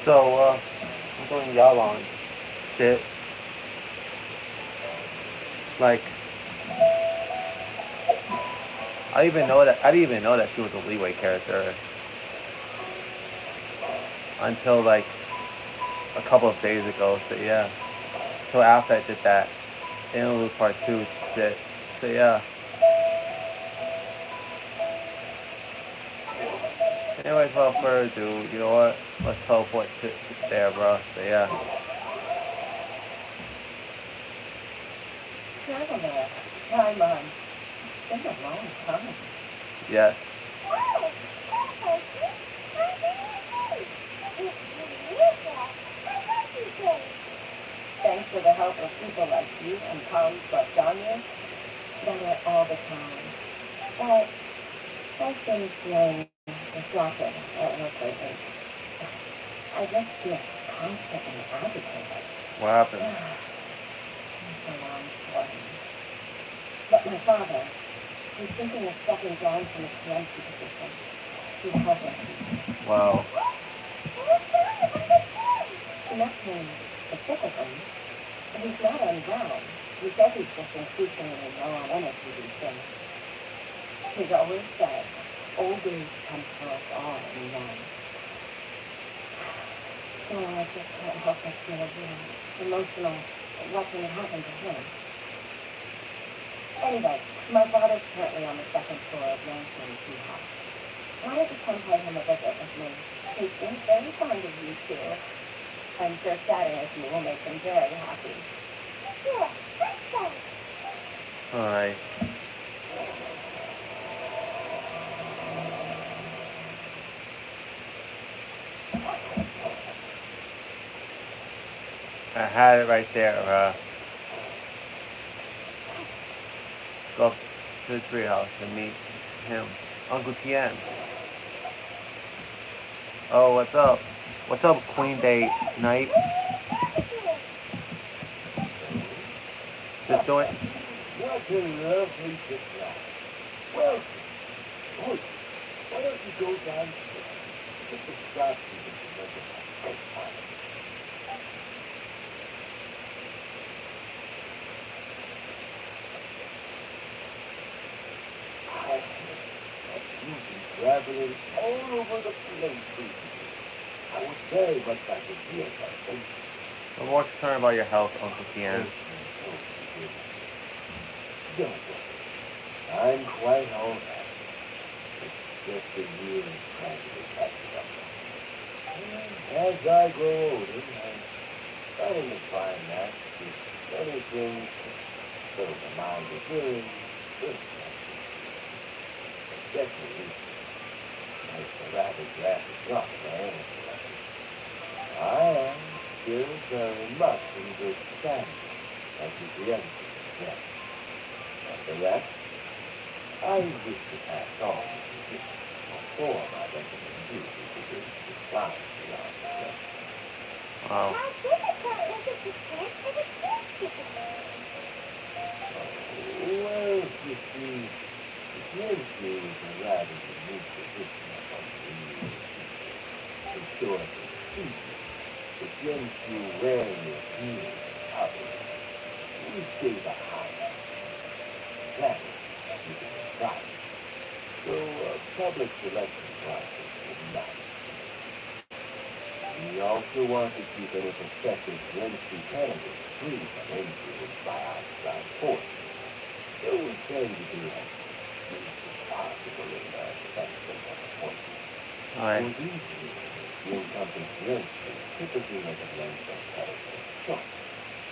So, I'm doing y'all on shit. Like, I didn't even know that she was a Leeway character until like a couple of days ago. So yeah. So after I did that interlude part 2 shit. So yeah. Anyways, without further ado, you know what? Let's teleport to there, bro. So yeah. Travel there. Time on. It's been a long time. Yes. Thanks to the help of people like you and Tom's Lasagna, better all the time. But I've been feeling distracted at work lately. I just feel constantly agitated. What happened? It's a long story. But my father, he's thinking of stepping down from his PMC position. He's helping. Wow. Not him specifically. He's not unwell. He says he's just increasingly low on energy these days. He's always said, old age comes for us all in one. So I just can't help but feel emotional watching it happen to him. Anyway, my father's currently on the second floor of Genshin house. Why don't you come pay him a visit with me? He seems very fond of you two. I'm sure chatting with you will make him very happy. Sure, let's go. Alright. I had it right there, go up to the treehouse and meet him. Uncle Tien. Oh, what's up? What's up, Queen Day Night? Just doing. What a lovely surprise. Well, oh, why don't you go downstairs? Get the start to the first time. You've been traveling all over the place recently. I was very much like to hear something. I'm more concerned about your health, Uncle Tien. Don't worry. I'm quite all right. It's just a year of trying to catch up. As I grow older, I'm starting to find that many things fill the mind with good, especially as the rapid drop in my energy levels. I am still very much in good standing as with the other people, yes. Nevertheless, I wish to pass on this before my recommendation begins to slide beyond the rest. Wow. Well, you see, the Genshin is a rather unique position among the years. Historically speaking, the Genshin rarely appears in public. We stay behind. That is keeping it private. So a public selection process is not. We also want to keep any prospective Genshin candidates free from influence by outside forces. So we tend to do as least as possible in the spectrum of appointments. Alright. For these reasons, the incumbent Genshin typically recommends their candidates choice,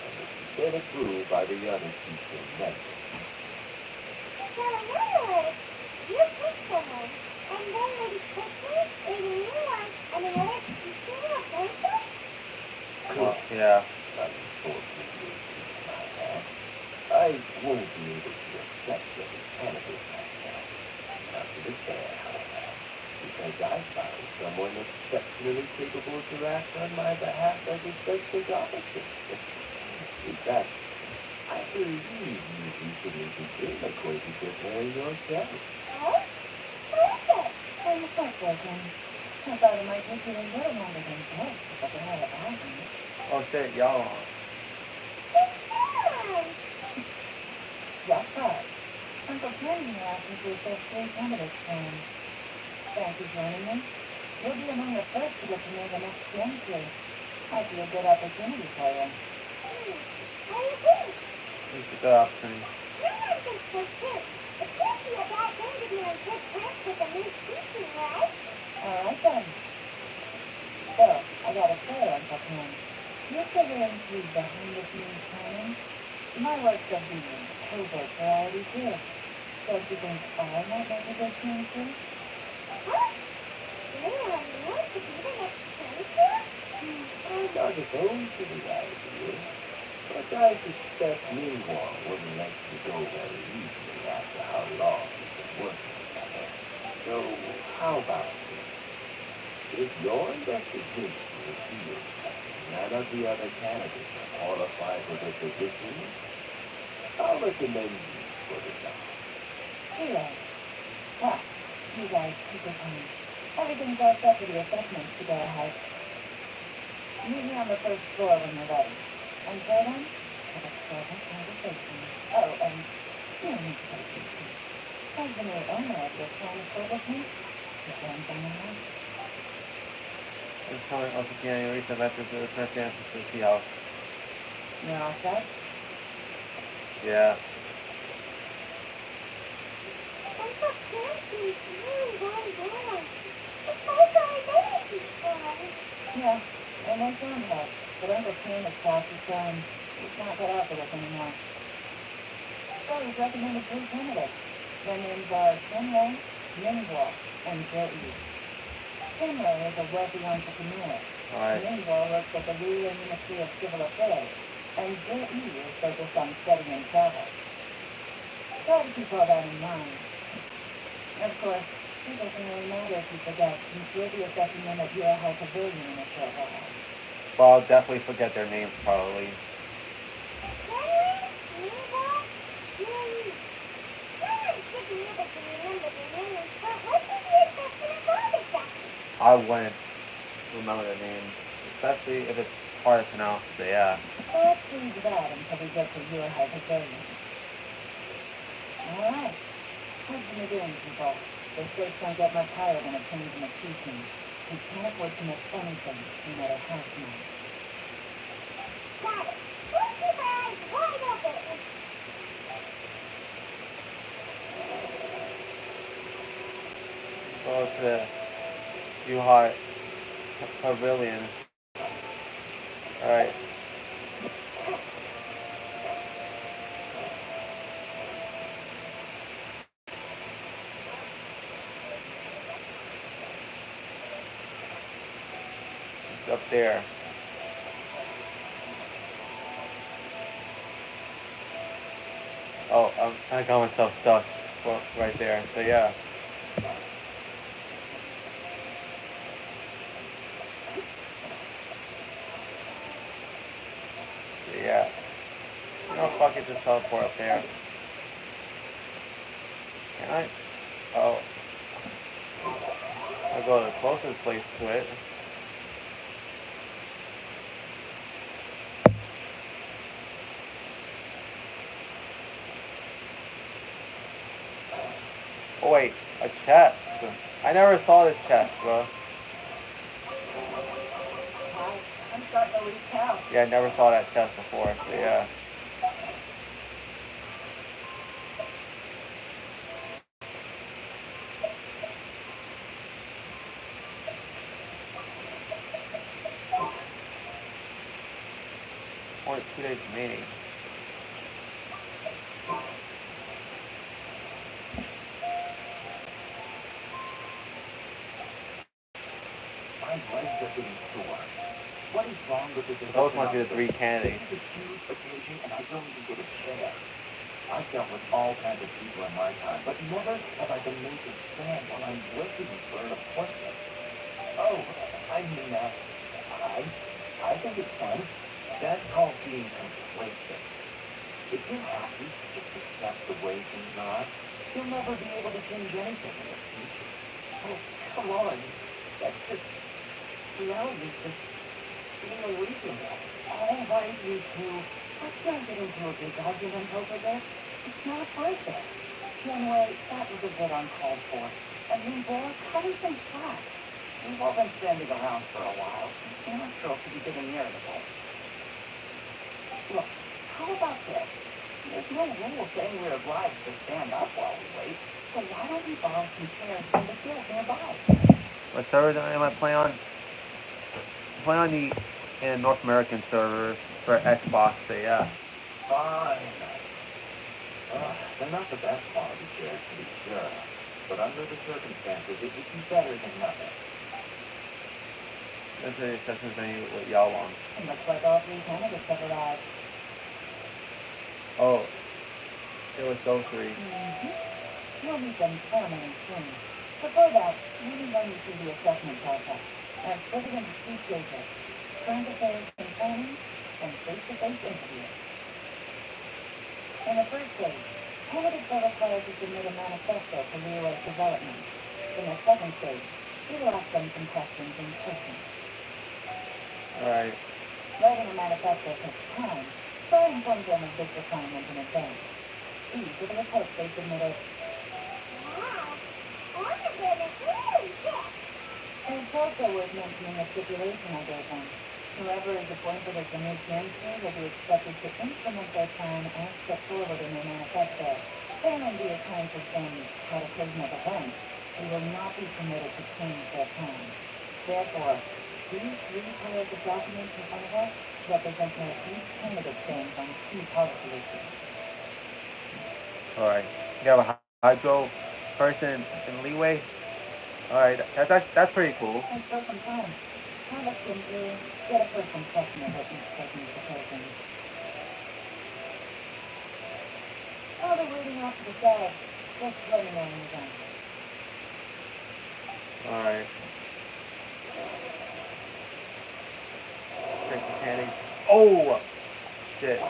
and this is then approved by the other teaching members. So in other words, you pick someone, and then maybe quickly, maybe you one, and another teacher will answer? Well, yeah. Unfortunately, my hat, I won't be able to accept any candidate right now. Not to despair, however, because I found someone exceptionally capable to act on my behalf as a special officer. In fact, I believe you recently became acquainted with her yourself. Oh? Who is it? Oh, you're quite welcome. I thought it might take you a little longer than most, but they had a bathroom. Oh shit, y'all on. Just us. Uncle Ken here asked me to assess 3 candidates for him. Fancy joining me? You'll be among the first to get to know the next Gen crew. Might be a good opportunity for you. I agree. It's a good opportunity. No one thinks so too. It can't be a bad thing to be on good terms with a new species, right? All right then. So, I got a favor, Uncle Ken. You figure into behind-the-scenes planning? My work's of the covert variety too. Don't you think I might make a good team too? Huh? You want to be the next cancer? I'm not opposed to the idea, but I suspect Meanwhile wouldn't let you go very easily after how long you've been working together. So, how about this? If your investigation reveals that none of the other candidates are qualified for the position, I'll recommend you for the job. Anyway, well, you guys take your time. Everything's all set for the assessments to go ahead. Meet me on the first floor when you're ready. Until then, have a pleasant conversation. Oh, and you don't need to go too deep. As the new owner of this small establishment, it runs on the house. It's coming up again. You reach the methods of the chance to see how. You're all set? Yeah. Uncle Ken seems really very boring. It's like our baby boy. Yeah, and they sound help. But Uncle Ken is past his time. He's not cut out for this anymore. So he's recommended 3 candidates. Their names are Kenway, Minwall, and Joe. Kenway is a wealthy entrepreneur. Alright. Minwall works at the ruling Ministry of Civil Affairs, and Joe is focused on study and travel. Try to keep all that in mind. Of course, it doesn't really matter if you forget, since we'll be assessing them at your High Pavilion in a short while. Well, I'll definitely forget their names probably. Henry? Meanwhile? Yay. Someone should be able to remember the names, but what did the assessment involve exactly? I wouldn't remember their names, especially if it's hard to pronounce. So yeah. Let's leave that until we get to your High Pavilion. All right. How's the new doing, people? The stakes don't get much higher than a change in a key team. We can't afford to miss anything, no matter how small. Got it. We'll keep our eyes wide open. Go to the U-High Pavilion. Alright. It's up there. Oh, I got myself stuck right there. So yeah. So yeah. You know, fuck it, just teleport up there. Can I? Oh. I'll go to the closest place to it. Oh wait, a chest. I never saw this chest, bro. I'm starting to lose count. Yeah, I never saw that chest before, so yeah. Only 2 days remaining. My legs are getting sore. What is wrong with this? Those must be the 3 candidates. This is a huge occasion, and I don't even get a chair. I've dealt with all kinds of people in my time, but never have I been made to stand while I'm waiting for an appointment. Oh, I mean, I think it's fun. That's called being complacent. If you're happy, just accept the way things are. You'll never be able to change anything in the future. Oh, come on. That's just, reality is just being unreasonable. All right, you two. Let's not get into a big argument over this. It's not worth it. Anyway, that was a bit uncalled for. And we were cutting some slack. We've all been standing around for a while. And our girl should be getting irritable. Look, how about this? There's no rule saying we're obliged to stand up while we wait. So why don't we borrow some chairs from the field nearby? What server am I playing on? I'm playing on the in North American server for Xbox. So yeah. Fine. They're not the best quality chairs, to be sure. But under the circumstances, it would be better than nothing. That's the exception thing with y'all on. It looks like all three candidates have arrived. Oh, it was those three. We'll meet them formally soon. Before that, let me run you through the assessment process. I've split it into two stages: current affairs and planning, and face-to-face interviews. In the first stage, candidates are required to submit a manifesto for real-life development. In the second stage, we will ask them some questions in person. Alright. Writing a manifesto takes time, so I informed them of this requirement in advance. These are the reports they submitted. Wow. All of them is really good. And it's also worth mentioning a stipulation I gave them. Whoever is appointed as the new chancellor will be expected to implement their plan as set forward in their manifesto. There may be a time for some cataclysmic events. We will not be permitted to change their plan. Therefore, these three piles of documents in front of us represent what each candidate stands on key policy issues. Alright. You have a hydro person in leeway? Alright, that's pretty cool. And for some time, have us simply get a first impression of what each person is proposing. While they're waiting off to the side, just let me know when you're done. Alright. Take the candy. Oh! Shit.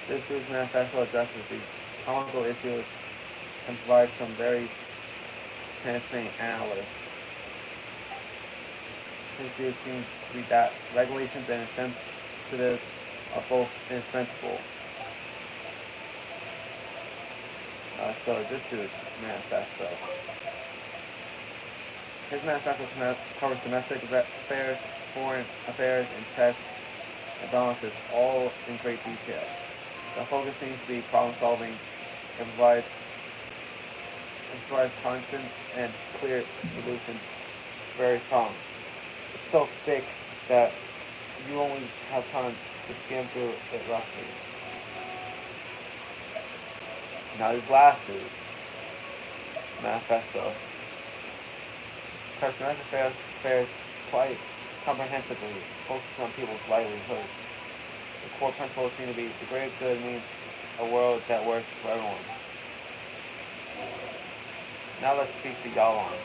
This week's manifesto addresses these comical issues and provides some very penetrating analysis. This view seems to be that regulations and incentives are both indispensable. So this dude's manifesto. His manifesto covers domestic affairs, foreign affairs, and checks and balances all in great detail. The focus seems to be problem solving and provides constant and clear solutions to various problems. It's so thick that you only have time to skim through it roughly. Now this last dude, manifesto, covers domestic affairs quite comprehensively, focuses on people's livelihoods. The core principles seem to be the greater good means a world that works for everyone. Now let's speak to y'all on.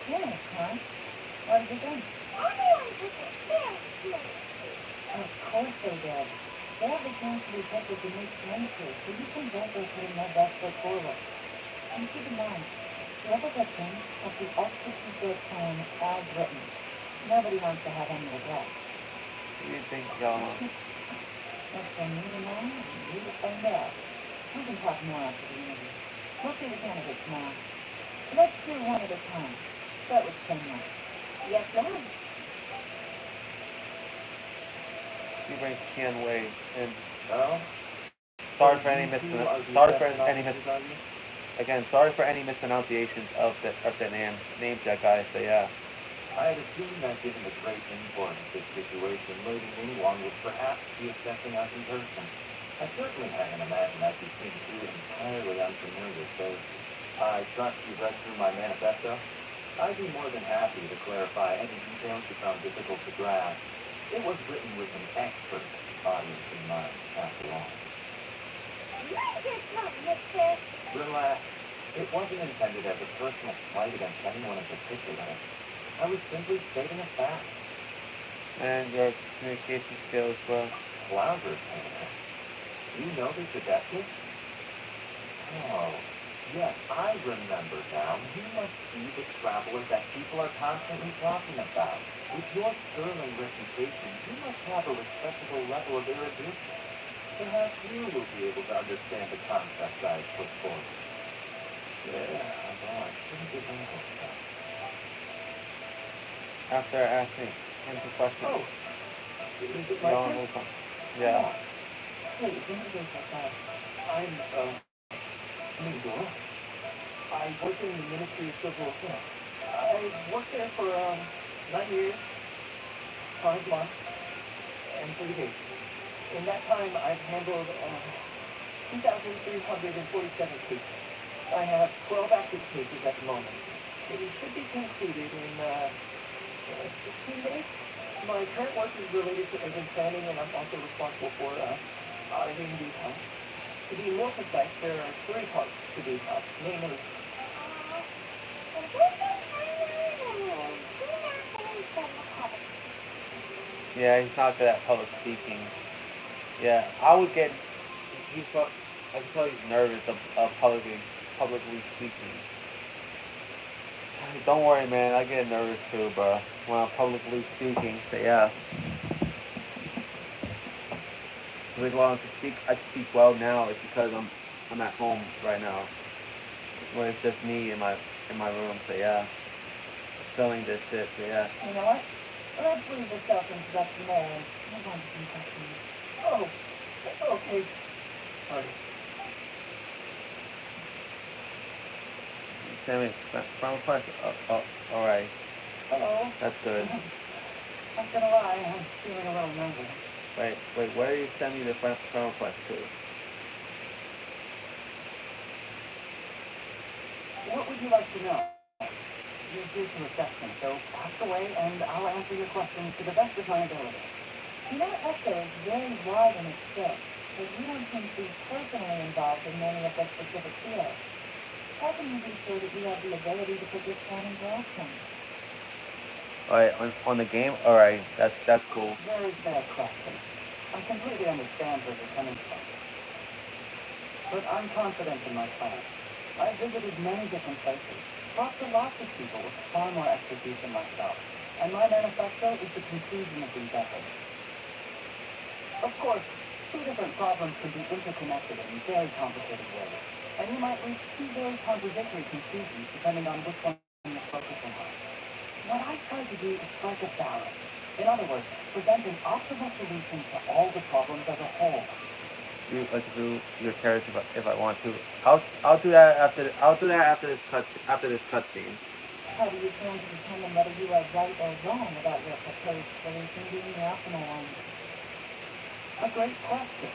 Yeah, huh? What have you done? Everyone took a very good. Of course they did. They have the chance to be picked as the new chancellor, so you can bet they're putting their best foot forward. And keep in mind, whoever gets in has to execute their plan as written. Nobody wants to have any regrets. What do you think, y'all on? That's for me to know, and you to find out. We can talk more after the interview. We'll see the candidates now. Let's do one at a time. Start with Kenya. Yes, ma'am. You bring Kian Wei in. Well, Sorry for any mispronunciations of the names that guy. So yeah. I had assumed that given the great import of this situation, Lady Ningguang would perhaps be assessing us in person. I certainly hadn't imagined I'd be seeing two entirely unfamiliar faces. I trust you've read through my manifesto. I'd be more than happy to clarify any details you found difficult to grasp. It was written with an expert audience in mind, after all. Mind your tongue, mister. Relax. It wasn't intended as a personal slight against anyone in particular. I was simply stating a fact. And your communication skills, bro. Flounders, Hannah. You know this adaptive? Oh, yes, I remember now. You must be the traveler that people are constantly talking about. With your sterling reputation, you must have a respectable level of erudition. Perhaps you will be able to understand the concepts I put forward. Yeah, no, I shouldn't get my hopes up. After asking him the question, Oh, is it you my don't turn? move on. Yeah. Please, introduce yourself. I'm, Mindor. I work in the Ministry of Civil Affairs. I worked there for, 9 years, 5 months, and 3 days. In that time, I've handled, 2,347 cases. I have 12 active cases at the moment. It should be concluded in, 16 days. My current work is related to urban planning, and I'm also responsible for, auditing these homes. To be more precise, there are 3 parts to these houses, namely, Yeah, he's not good at public speaking. Yeah, I would get. He's. I can tell he's nervous of publicly speaking. Don't worry, man. I get nervous too, bro. When I'm publicly speaking, so yeah. The reason why I speak well now is because I'm at home right now, when it's just me in my room. So yeah, filming this shit. So yeah. You know what? Let's leave the self-introduction there and move on to some questions. oh, okay, sorry. Sammy, from question. All right. Hello. That's good. Not gonna lie, I'm feeling a little nervous. Wait. Where are you sending the friend request to? What would you like to know? You're due to assessment, so ask away and I'll answer your questions to the best of my ability. You know, Echo is very wide in its scope, but you don't seem to be personally involved in many of the specific fields. How can you be sure that you have the ability to put this plan into action? All right, on the game. All right, that's cool. Very fair question. I completely understand where you're coming from. But I'm confident in my plan. I've visited many different places, talked to lots of people with far more expertise than myself, and my manifesto is the conclusion of these efforts. Of course, 2 different problems could be interconnected in very complicated ways, and you might reach 2 very contradictory conclusions depending on which one you're focusing on. What I try to do is strike a balance. In other words, present an optimal solution to all the problems as a whole. You like to do your character if I want to. I'll do that after this cutscene. How do you plan to determine whether you are right or wrong about your proposed solution being the optimal one? A great question.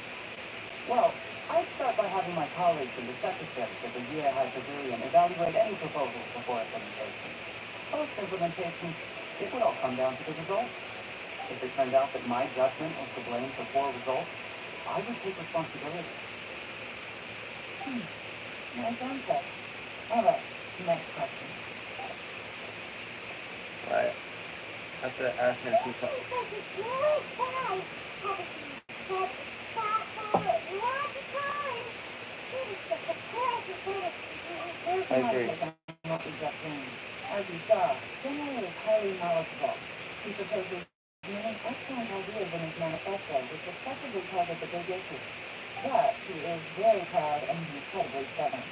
Well, I'd start by having my colleagues and the secretaries of the Year High Pavilion evaluate any proposals before implementation. Post-implementation, it would all come down to the results. If it turned out that my judgment was to blame for poor results, I would take responsibility. Nice answer. All right, next question. Right. After asking a few questions. I agree. What we just learned. As you saw, Finlay is highly knowledgeable. He proposes many excellent ideas in his manifesto, which effectively target the big issues. But he is very proud and incredibly stubborn.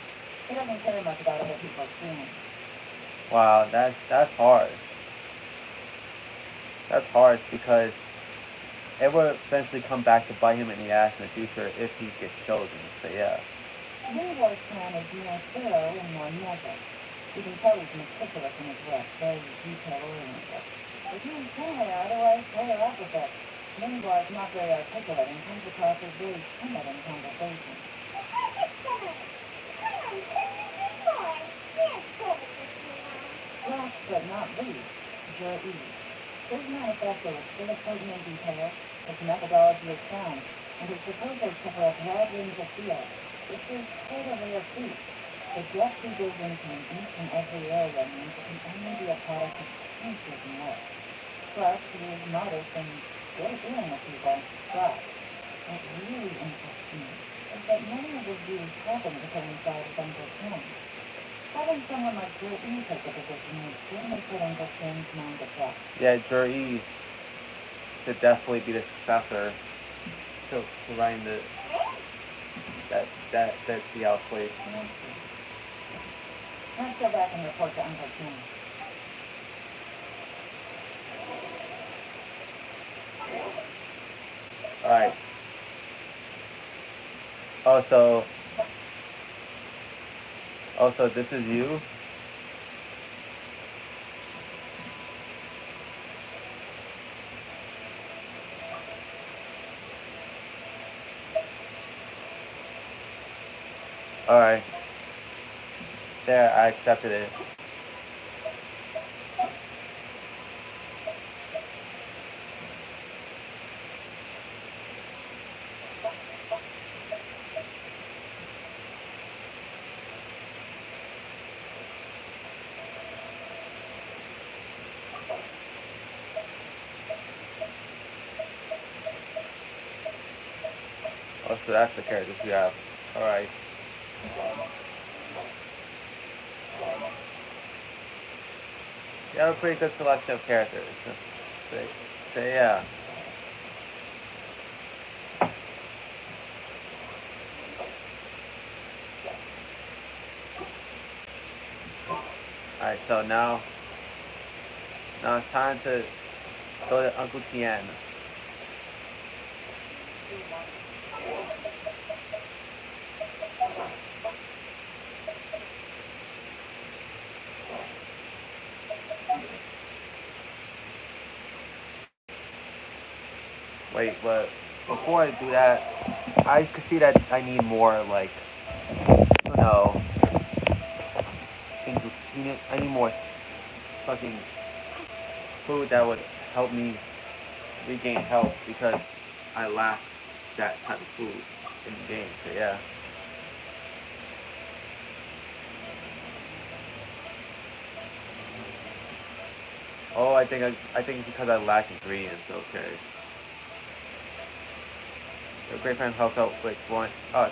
He doesn't care much about other people's feelings. Wow, that's hard. That's hard because it will eventually come back to bite him in the ass in the future if he gets chosen. So yeah. Leroy's plan is more thorough and more measured. You can tell he's meticulous in his work, very detail-oriented. But he and Finlay are otherwise polar opposites. Leroy is not very articulate and comes across as very timid in conversation. Last but not least, Joe E. His manifesto is full of pertinent details, his methodology is sound, and his proposals cover a broad range of fields. This is quite a rare feat. The depth he goes into in each and every area means it can only be a product of painstaking work. Plus, he is modest and good at dealing with people, but it really interests me is that many of his views happen to coincide with Uncle Tim. Having someone like Drew E take the position would certainly put Uncle Tim's mind at rest. Yeah, Drew should definitely be the successor to Ryan that CL place. Let's go back and report to Uncle Tim. Alright. Also, this is you? Alright. There, I accepted it. Oh, so that's the characters we have. Alright. You have a pretty good selection of characters. So yeah. Alright, so now it's time to go to Uncle Tien. Wait, but before I do that, I could see that I need more, like, you know, I need more fucking food that would help me regain health because I lack that type of food in the game. So yeah. Oh, I think it's because I lack ingredients. Okay. The great friend helps out with one. Oh,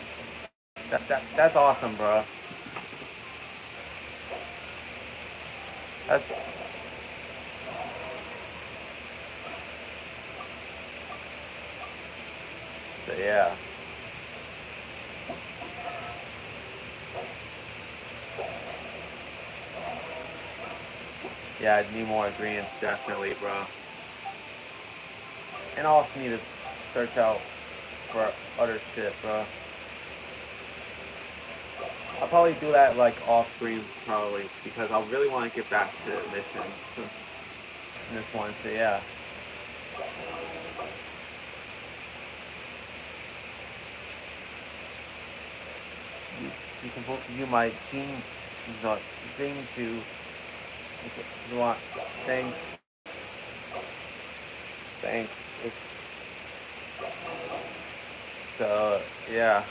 that's awesome, bro. That's so yeah. Yeah, I need more ingredients, definitely, bro. And I also need to search out for other shit, bro. I'll probably do that, like, off screen, probably, because I really want to get back to missions in this one, so yeah. You can both view my team, the thing to, you want, thanks, it's, so, yeah.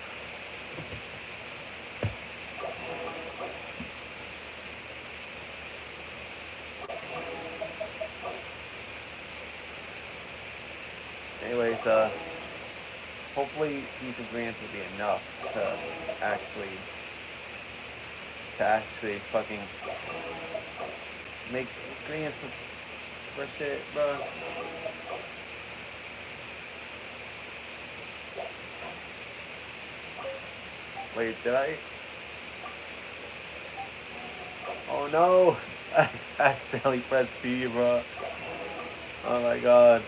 Anyways, hopefully these ingredients will be enough to actually fucking make ingredients for shit, bro. Wait, did I? Oh no! I accidentally pressed B, bro. Oh my god.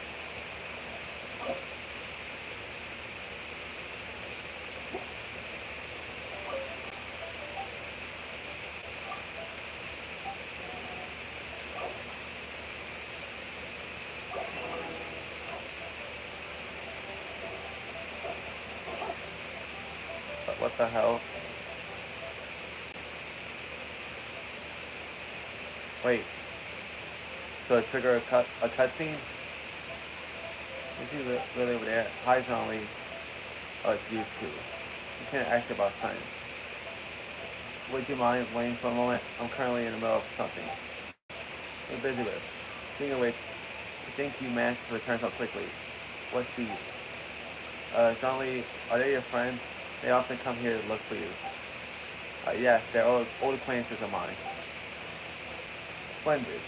What the hell? Wait. So it trigger a cutscene? Is he really over there? Horizontally. Oh, it's used to. You can't ask about science. Would you mind waiting for a moment? I'm currently in the middle of something. I'm busy with. Speaking of which, I think you managed to return so quickly. What speed? Jean-Lee, are they your friends? They often come here to look for you. Yes, they're old acquaintances of mine. Splendid.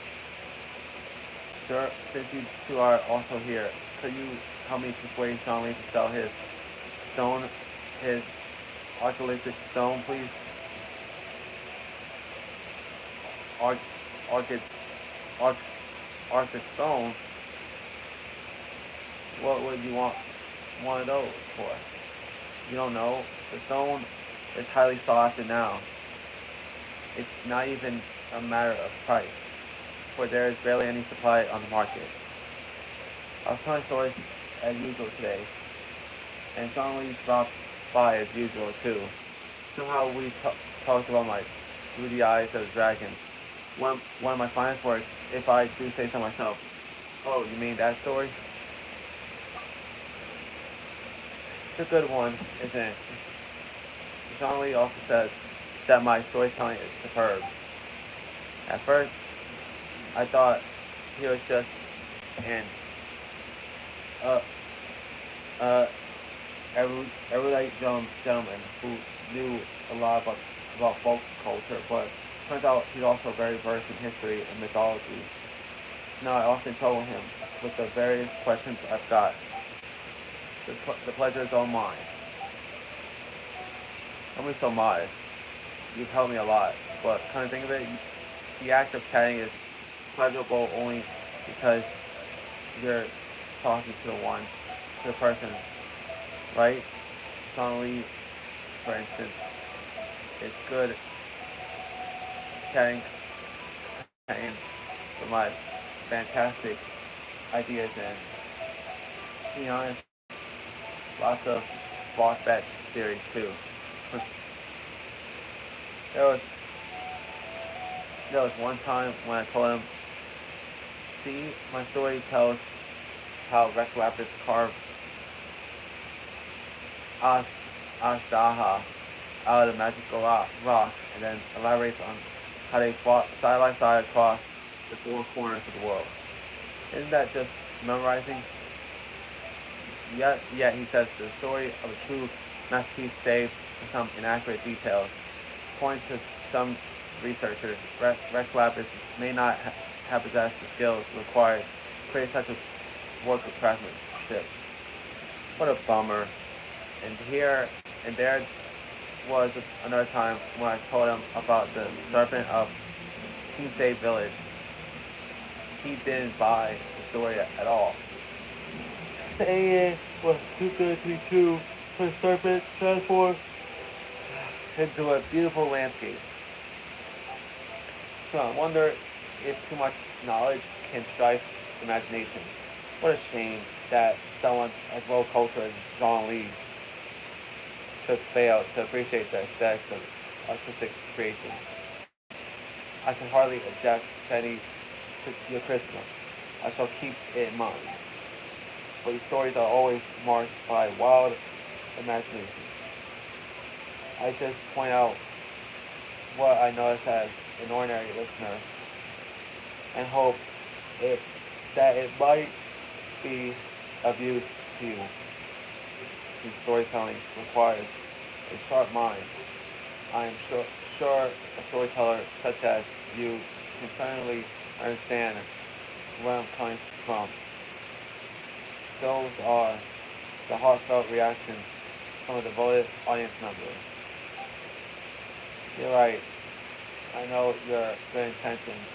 Sir, since you two are also here, could you help me persuade Jean-Lee to sell his stone, his archalyptic stone, please? Arc, arcid, arc, arctic stone? What would you want one of those for? You don't know. The stone is highly sought after now. It's not even a matter of price, for there is barely any supply on the market. I was telling stories as usual today, and Jean-Lee dropped by as usual too. Somehow we talked about my through the eyes of the dragon. One of my finest works, if I do say so myself. Oh, you mean that story? It's a good one, isn't it? Jean-Lee also says that my storytelling is superb. At first, I thought he was just an uh, uh, erudite gentleman who knew a lot about folk culture, but turns out he's also very versed in history and mythology. Now I often trouble him with the various questions I've got. The pleasure is all mine. Don't be so modest. You've helped me a lot, but kind of think of it, the act of chatting is pleasurable only because you're talking to the person, right? Suddenly, for instance, it's good chatting with my fantastic ideas and, to be honest, lots of boss bet theories too. There was there was one time when I told him, see, my story tells how Rex Lapis carved Ash Ashdaha out of the magical rock, and then elaborates on how they fought side by side across the four corners of the world. Isn't that just memorizing? Yet he says the story of a true masterpiece save for some inaccurate details. According to some researchers, Rex Lapis may not have possessed the skills required to create such a work of craftsmanship. What a bummer. And here and there was another time when I told him about the serpent of Kinsey Village. He didn't buy the story at all, saying it was too good to be true. The serpent transformed into a beautiful landscape. So I wonder if too much knowledge can stifle imagination. What a shame that someone as well cultured as Jean Lee should fail to appreciate the aesthetics of artistic creation. I can hardly object to any to your criticism. I shall keep it in mind. But these stories are always marked by wild imagination. I just point out what I notice as an ordinary listener and hope it, that it might be of use to you. Since storytelling requires a sharp mind, I am sure a storyteller such as you can certainly understand where I'm coming from. Those are the heartfelt reactions from a devoted audience member. You're right. I know your good intentions.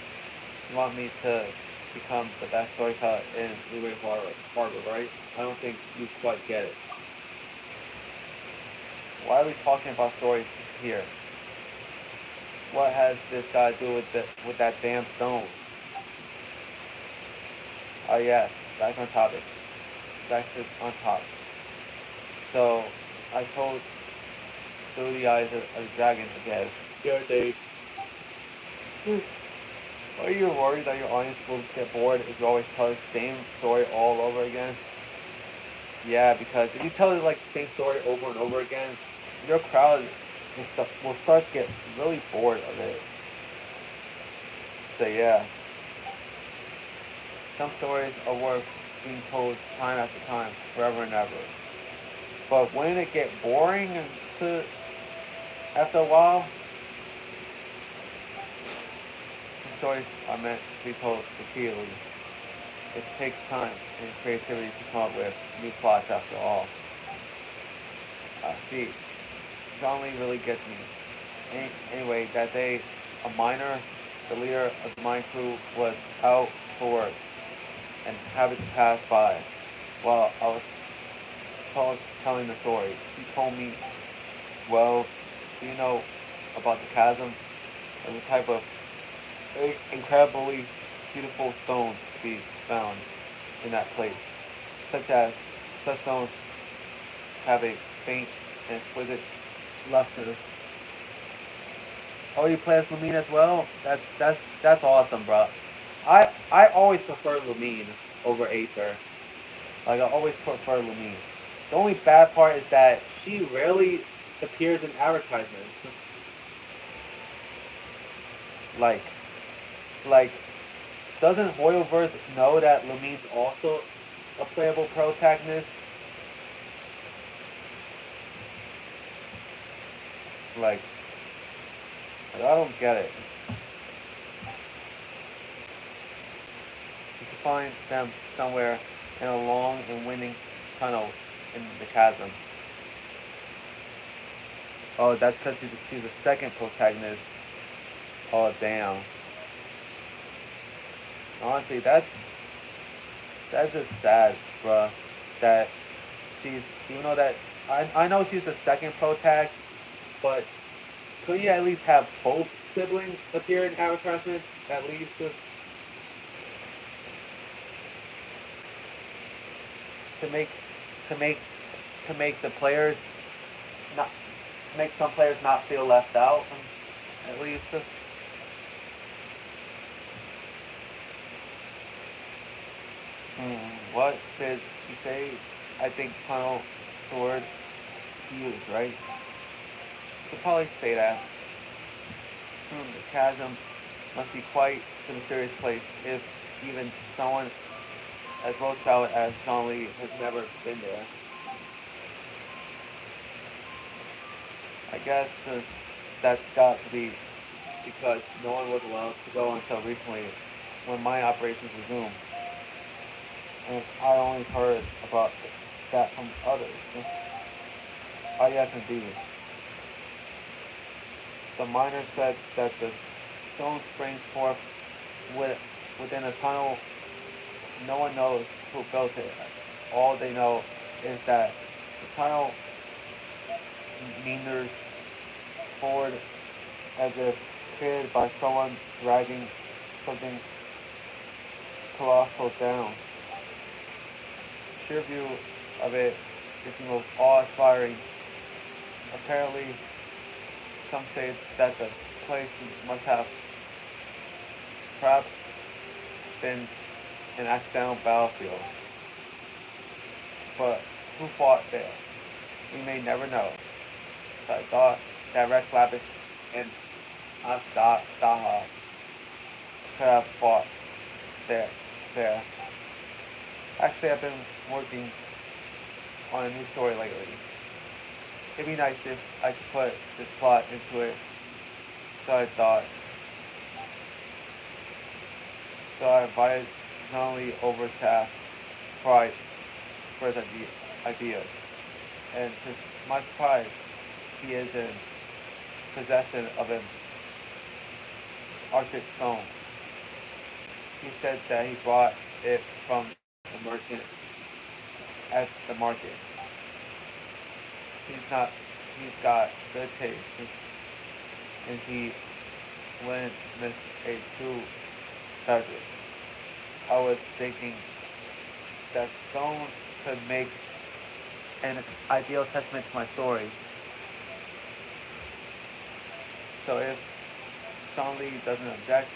You want me to become the best storyteller in Newbury Harbor, right? I don't think you quite get it. Why are we talking about stories here? What has this got to do with that damn stone? Oh yes, back on topic. Back to on top. So I told through the eyes of the dragon again. Yeah, Dave. Are you worried that your audience will get bored if you always tell the same story all over again? Yeah, because if you tell it like the same story over and over again, your crowd will start to get really bored of it. So yeah, some stories are worth being told time after time, forever and ever. But wouldn't it get boring to after a while? Some stories are meant to be told repeatedly. It takes time and creativity to come up with new plots after all. See, John Lee really gets me. Anyway, that day, a miner, the leader of the mine crew, was out for work and happened to pass by while I was telling the story. He told me, well, do you know about the chasm? There's a type of incredibly beautiful stone to be found in that place, such as such stones have a faint and exquisite luster. Oh, you play as Lumine as well? That's awesome, bro. I always prefer Lumine over Aether. Like I always prefer Lumine. The only bad part is that she rarely appears in advertisements. Like like doesn't Hoyoverse know that Lumine's also a playable protagonist? Like, I don't get it. You can find them somewhere in a long and winding tunnel in the chasm. Oh, that's because she's the second protagonist. Oh, damn. Honestly, that's just sad, bruh. That she's, even though that, I know she's the second protag, but couldn't you at least have both siblings appear in advertisements? At least to make to make to make the players not make some players not feel left out. At least. What did he say? I think tunnel sword used, right? Could probably say that. The chasm must be quite a mysterious place if even someone as Rothschild as John Lee has never been there. I guess that's got to be because no one was allowed to go until recently when mine operations resumed. And I only heard about that from others. Oh yes, indeed. The miner said that the stone springs forth within a tunnel. No one knows who built it. All they know is that the tunnel meanders forward as if created by someone dragging something colossal down. Sheer view of it is the most awe-inspiring. Apparently, some say that the place must have perhaps been an accidental battlefield. But who fought there? We may never know. So I thought that Rex Lapis and Astaha could have fought there. there. Actually, I've been working on a new story lately. It'd be nice if I could put this plot into it. So I thought. So I invited not only overtasked Pride for his ideas. And to my surprise, he is in possession of an Arctic stone. He said that he bought it from the merchant at the market. He's not. He's got good taste, and he wouldn't miss a true treasure. I was thinking that stone could make an ideal testament to my story. So if Sean Lee doesn't object,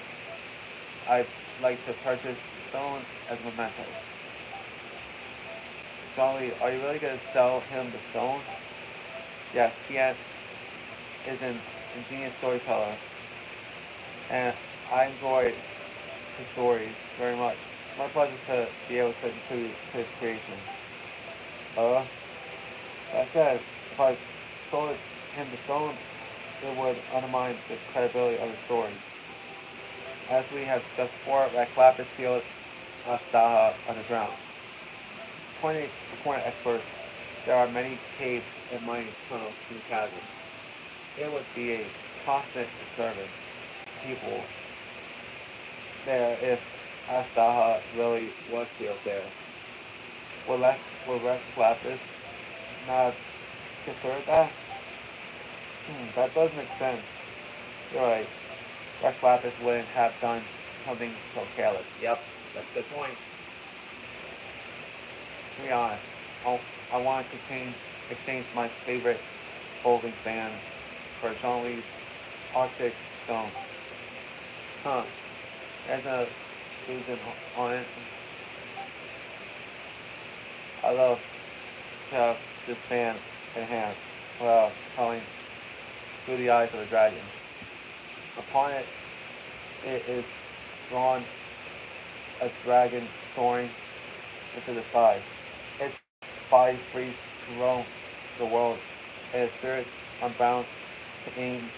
I'd like to purchase stone as a memento. Sean Lee, are you really going to sell him the stone? Yes, is an ingenious storyteller, and I enjoy his stories very much. My pleasure to be able to contribute to his creation. Uh, Like I said, if I sold him the stone, it would undermine the credibility of the story. As we have discussed before, Red Clap sealed Astaha underground. According to experts, there are many caves and mining tunnels in the chasm. It would be a constant disturbance to people there if Astaha really was sealed there. Will Rex Lapis not consider that? That does make sense. You're right. Rex Lapis wouldn't have done something so careless. Yep, that's a good point. To be honest, I want to exchange my favorite folding fan for John Lee's Arctic Stone. Huh. There's a reason on it. I love to have this fan in hand without telling through the eyes of a dragon. Upon it, it is drawn a dragon soaring into the sky. Its body free to roam the world, and its spirit unbound to aim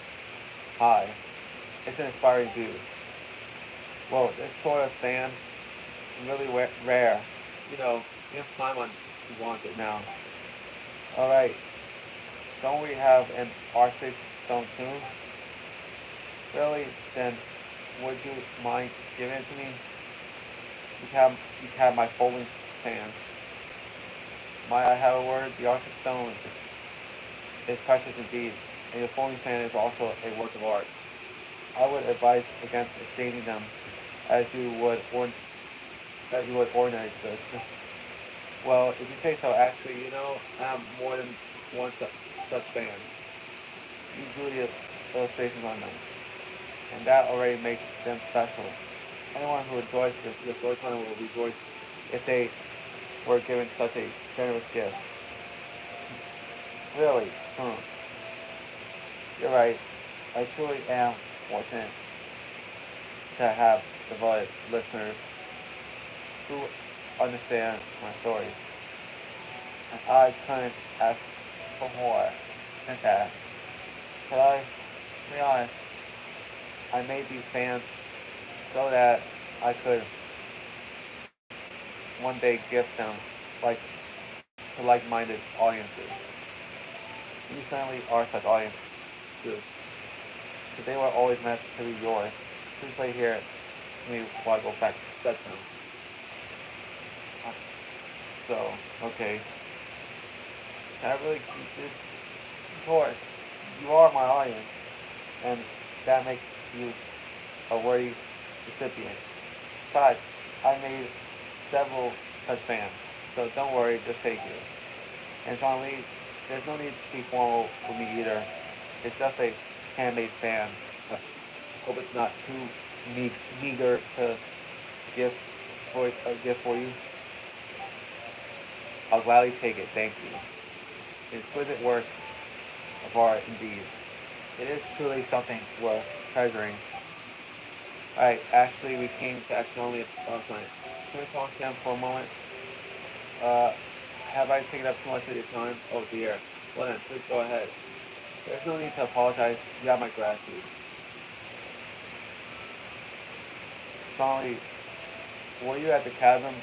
high. It's an inspiring view. Well, this sort of fan is really rare. You have time on who wants it now. Alright, don't we have an Arctic stone too? Really? Then would you mind giving it to me? You can have my folding fan. Might I have a word? The Arctic stone is precious indeed, and your folding fan is also a work of art. I would advise against exchanging them as you would ordinary goods. Well, if you say so, actually, I have more than one such fan. You drew the illustrations on them, and that already makes them special. Anyone who enjoys the storytelling will rejoice if they were given such a generous gift. Really? You're right. I truly am fortunate to have devoted listeners who understand my stories. And I couldn't ask for more than that. But to be honest, I made these fans so that I could one day gift them like to like-minded audiences. You certainly are such audiences too. But they were always meant to be yours. Please play here to me while I go back to set them. So, okay. Can I really keep this? Of course. You are my audience, and that makes you a worthy recipient. Besides, I made several such fans, so don't worry, just take it. And Sean Lee, there's no need to be formal with me either. It's just a handmade fan. I hope it's not too meager to gift gift for you. I'll gladly take it, thank you. Exquisite work of art indeed. It is truly something worth treasuring. Alright, actually we came to action only last night. Can we talk to him for a moment? Uh, have I taken up too much of your time? Oh dear. Well then, please go ahead. There's no need to apologize. You have my gratitude. Strongly, were you at the chasm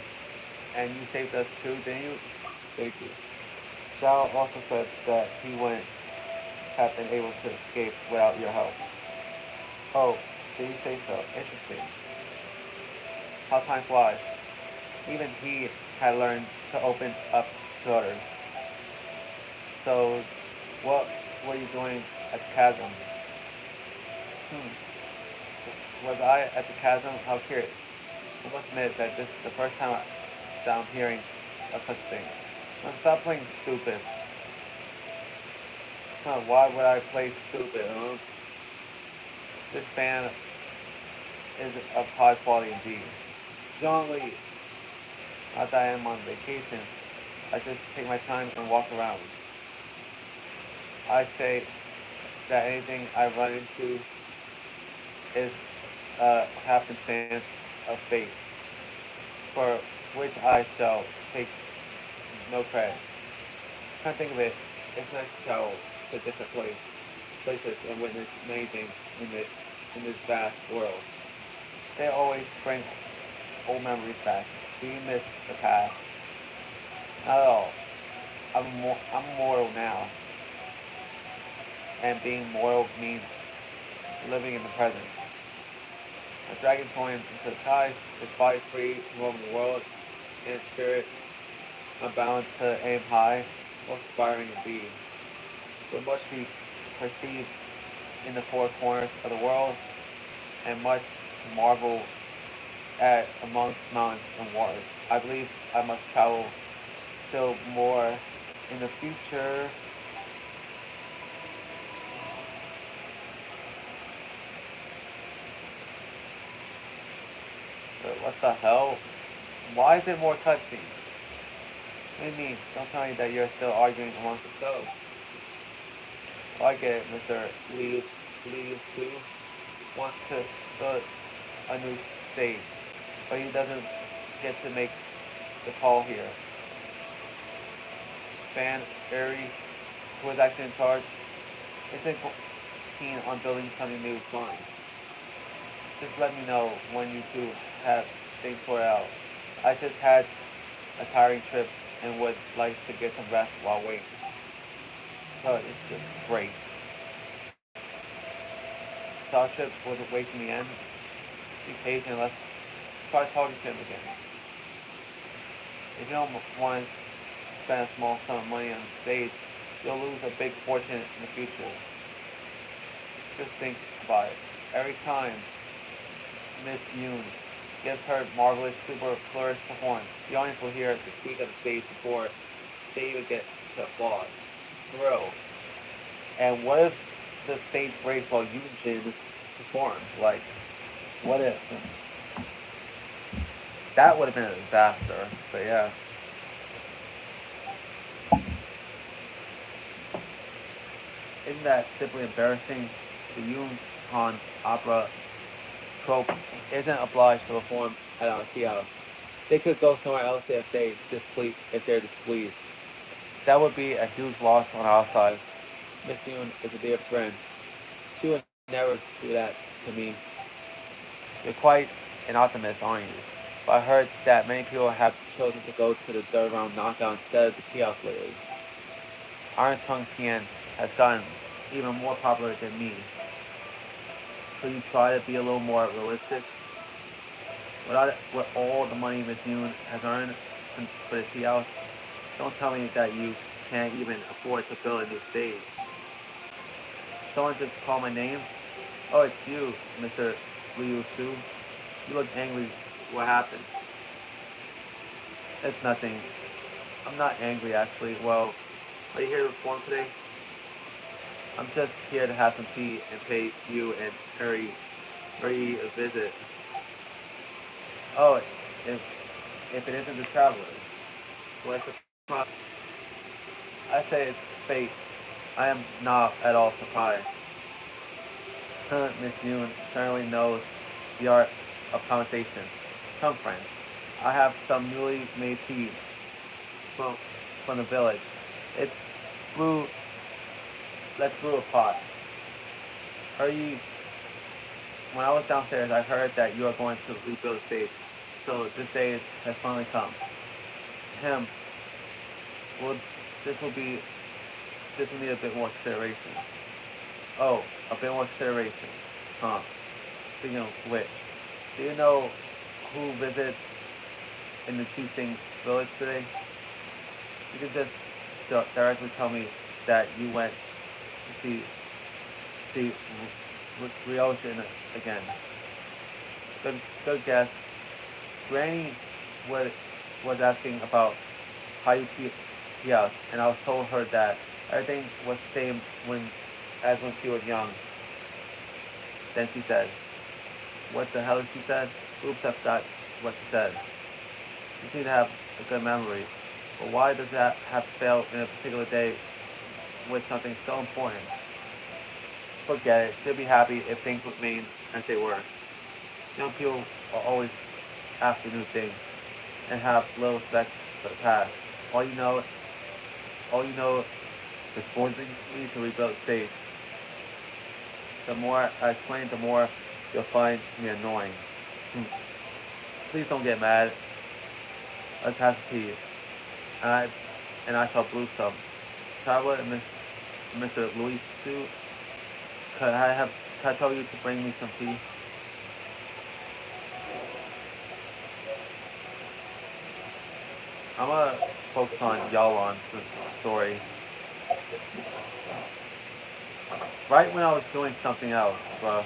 and you saved us too, didn't you? Thank you. Zhao also said that he wouldn't have been able to escape without your help. Oh, did you say so? Interesting. How time flies. Even he had learned to open up to others. So, what were you doing at the chasm? Hmm. Was I at the chasm? How curious. I must admit that this is the first time that I'm hearing of such a thing. Now stop playing stupid. Huh, why would I play stupid, huh? This fan is of high quality indeed. Generally, not that I am on vacation, I just take my time and walk around. I say that anything I run into is a happenstance of fate, for which I shall take no credit. Kind of think of it, it's nice to travel to different places and witness many things in this vast world. They always bring old memories back. Do you miss the past? Not at all. I'm mortal now, and being mortal means living in the present. A dragon soaring into the skies, his body free to roam the world, and his spirit unbound to aim high, most inspiring indeed. With much be perceived in the four corners of the world, and much to marvel at amongst mountains and waters. I believe I must travel still more in the future. But what the hell? Why is it more cutscenes? What do you mean? Don't tell me that you're still arguing amongst yourselves. Oh, I get it, Mr. Liu Su wants to build a new stage, but he doesn't get to make the call here. Fan Airy, who is actually in charge, isn't keen on building something new fine. Just let me know when you two have things sorted out. I just had a tiring trip and would like to get some rest while waiting. So it's just great. Our trip was a waste in the end. Be patient, let's try talking to him again. If you don't want to spend a small sum of money on the stage, you'll lose a big fortune in the future. Just think about it. Every time Miss Yoon gives her marvelous super flourish performance, the audience will hear the squeak of the stage before they even get to applaud. Thrill. And what if the stage breaks while Yoonjin performs? Like, what if? That would have been a disaster. But yeah. Isn't that simply embarrassing? The Yoon opera troupe isn't obliged to perform at our tea house. They could go somewhere else if they're displeased. That would be a huge loss on our side. Miss Yoon is a dear friend. She would never do that to me. You're quite an optimist, aren't you? But I heard that many people have chosen to go to the third round knockout instead of the tea house lately. Iron Tongue Tien has gotten even more popular than me. Could you try to be a little more realistic? With all the money Miss Yoon has earned for the tea house, don't tell me that you can't even afford to build a new stage. Someone just called my name. Oh, it's you, Mr. Liu Su. You look angry. What happened? It's nothing. I'm not angry, actually. Well, are you here to perform today? I'm just here to have some tea and pay you and Harry a visit. Oh, if if it isn't the travelers, what's the problem? I say it's fate. I am not at all surprised. Miss Yoon certainly knows the art of conversation. Come, friends. I have some newly made tea from from the village. It's brew. Let's brew a pot. Hurry. When I was downstairs, I heard that you are going to rebuild the stage. So this day has finally come. Him. Well, this will be. This will need a bit more consideration. Oh, a bit more consideration. Huh. Speaking of which, do you know who visited in the Qixing village today? You can just directly tell me that you went to see Ryoshin again. Good guess. Granny was was asking about how you tea us, and I was told her that everything was the same as when she was young. Then she said, "What the hell did she said? Oops, I forgot what she said." You seem to have a good memory, but why does that have to fail in a particular day with something so important? Forget it. She'll be happy if things remain as they were. Young people are always after new things and have little respect for the past. All you know, all you know is forcing me to rebuild the stage. The more I explain, the more you'll find me annoying. Hmm. Please don't get mad. Let's have tea. And I shall brew some. Traveler and Mr. Luis Su, could I tell you to bring me some tea? I'm gonna focus on Yalan's story. Right when I was doing something else, bro.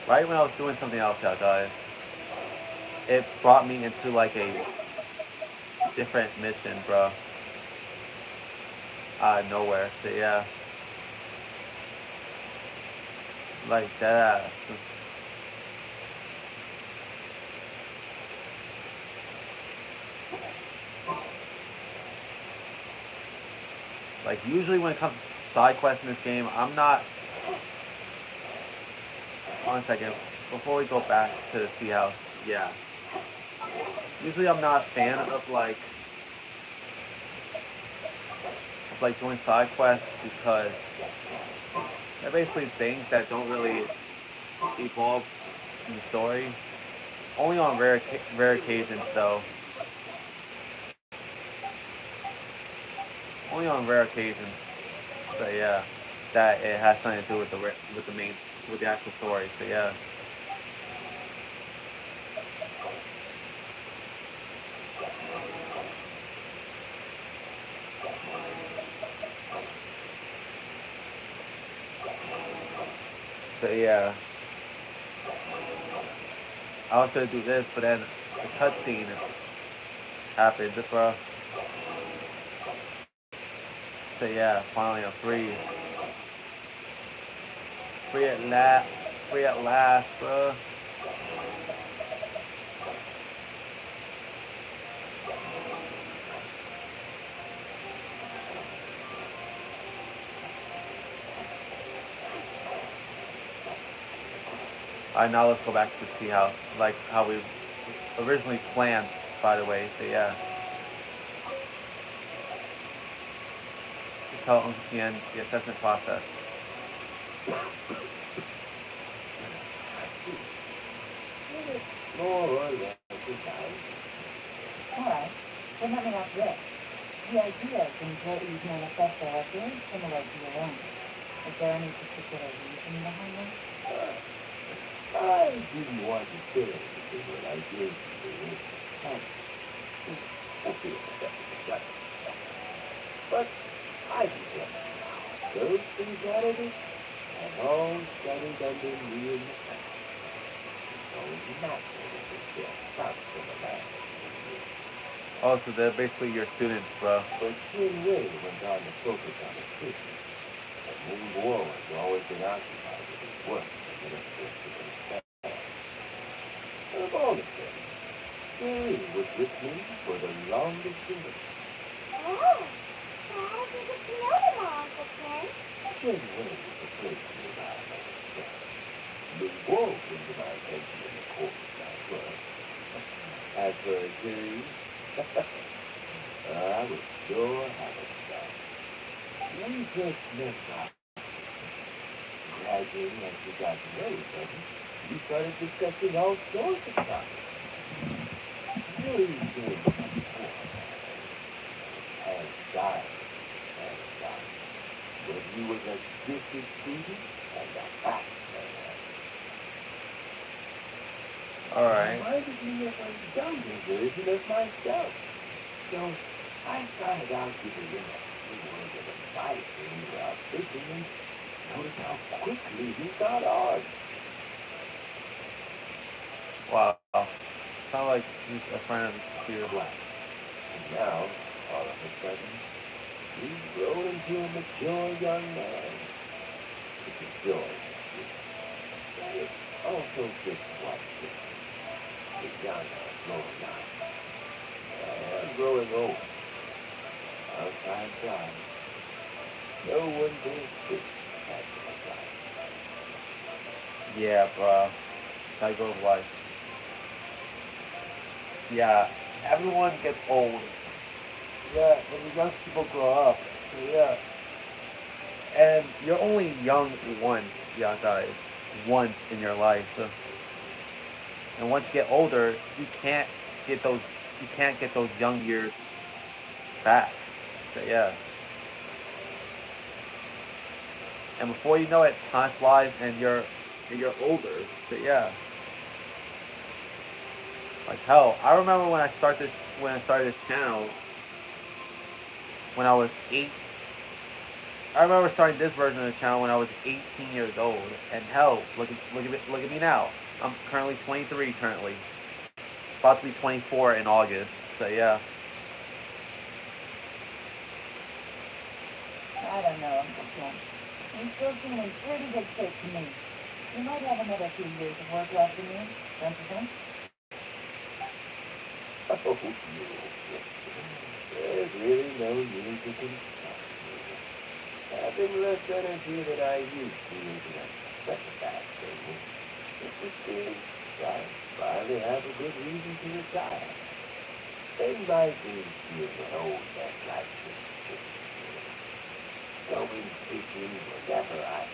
Right when I was doing something else, that guy, it brought me into like a different mission, bro. Out of nowhere. So yeah, like that. Like usually when it comes to side quests in this game, I'm not. One second. Before we go back to the tea house, yeah. Usually I'm not a fan of like doing side quests because they're basically things that don't really evolve in the story. Only on rare occasions though. Only on rare occasions. So yeah, that it has something to do with with the main with the actual story. So yeah. So yeah, I was gonna do this, but then the cutscene happened, bro. So yeah, finally I'm free. Free at last. Free at last, bro. Alright, now let's go back to see how we originally planned, by the way. So yeah, to tell Uncle Tien the assessment process. More or less the time. Alright, then let me ask this. The ideas in Jordy's manifesto are very similar to your own. Is there any particular reason behind them? I didn't want to say anything when I gave you the list. Okay, that's but I can tell you now. Those things out of it are all studied under me in the past. It's only natural that they get out from the last. Oh, so they're basically your students, bro. But Chin Wei went on to focus on his business. And Moon Guo has always been occupied with his work and interested in his of all of them, Jerry was with me for the longest time. Oh, so how did you get to know them all, Uncle Ken? Chin Wei was a person that I understand. Moon Guo came to my attention in the course of my work. As for Jerry, I was sure having fun. We just met up. Gradually, as we got to know each other, we started discussing all sorts of topics. Really enjoyed my sport. And died. And died. But he was a gifted student and a fast man. Alright. Reminded me of a younger version of myself. So I started out giving him a few words of advice when we were out fishing and noticed how quickly he got on. Wow. Sound like he's a friend to you. Black. And now, all of a sudden, he's grown into a mature young man. It's a joy. But it's also just one thing. The young are growing up. And growing old. Our time flies. No one goes quick as a life. Yeah, bro. Cycle of life. Yeah. everyone gets old. Yeah, and the young people grow up. So yeah. And you're only young once, yeah, guys. Once in your life. And once you get older, get those you can't get those young years back. So yeah. And before you know it, time flies and you're older. So yeah. Like hell, I remember when I started this channel when I was 8. I remember starting this version of the channel when I was 18 years old. And hell, look at me now. I'm currently 23 currently. About to be 24 in August. So yeah. I don't know, Uncle Ken. You still seem in pretty good shape to me. You might have another few years of work left in you, don't you think? Oh, no. There's really no need to concern. Having less energy than I used to isn't such a bad thing. It's just being, I finally have a good reason to retire. And my dreams being an old man like this. Going fishing whenever I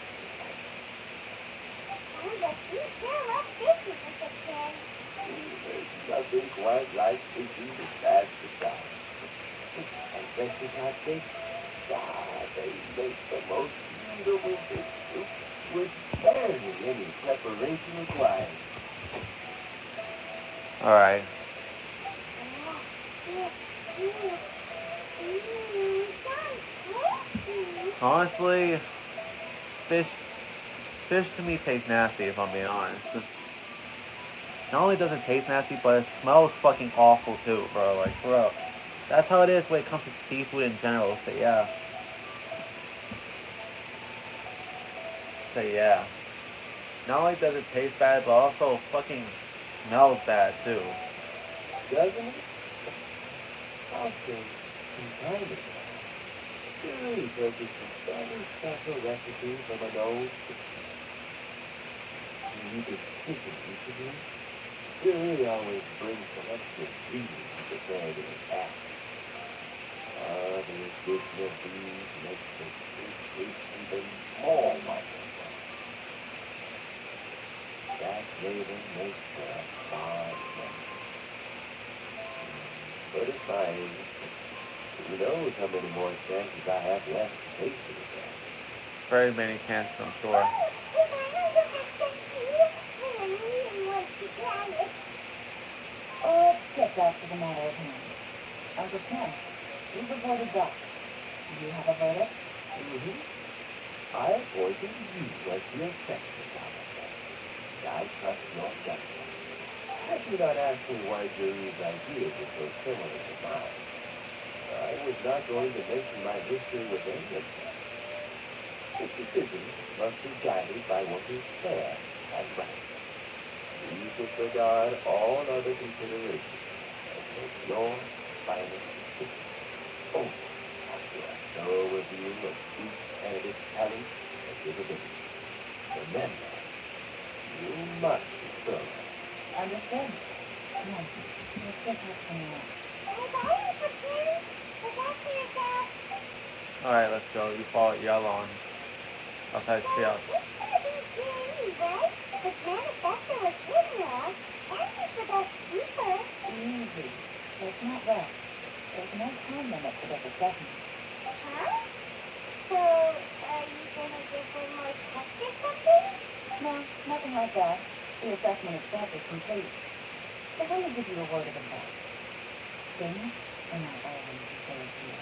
Oh, but you sure love fishing, Mr. Ken. there's nothing quite like fishing to pass the time. And fresh hot fish, they make the most beautiful fish soup with barely any preparation required. Alright. Sounds tasty. Honestly, fish fish to me tastes nasty if I'm being honest. Not only does it taste nasty, but it smells fucking awful too, bro. Like, bro. That's how it is when it comes to seafood in general, so yeah. So yeah. Not only does it taste bad, but also fucking smells bad too. Doesn't it? Also, sometimes really purchase some very special recipe from an old you can take it recently. Really always brings some extra ingredients to prepare it in a pack. The addition of these makes the food taste even more wonderful. That flavor makes for a fine memory. But it's fine. Who knows how many more chances I have left to taste it again. Very many chances, I'm sure. Let's get back to the matter at hand. Uncle Ken, you've reported back. Do you have a verdict? Mm-hmm. I appointed you as the executive officer. I trust your judgment. I do not ask me why Jerry's ideas were so similar to mine. I was not going to mention my history with any of them. This decision must be guided by what is fair and right. Please disregard all other considerations and make your final decision. Oh, after a thorough review of each candidate's talent and capability. Remember, you must be thorough. Understood. Come on, let's get back to now. Alright, let's go. You follow yellow on. Outside the out. Easy. Let's not rush. There's no time limit for this assessment. Huh? So, are you gonna give one more test or something? No, nothing like that. The assessment itself is complete. So let me give you a word of advice. Things are not always as they appear.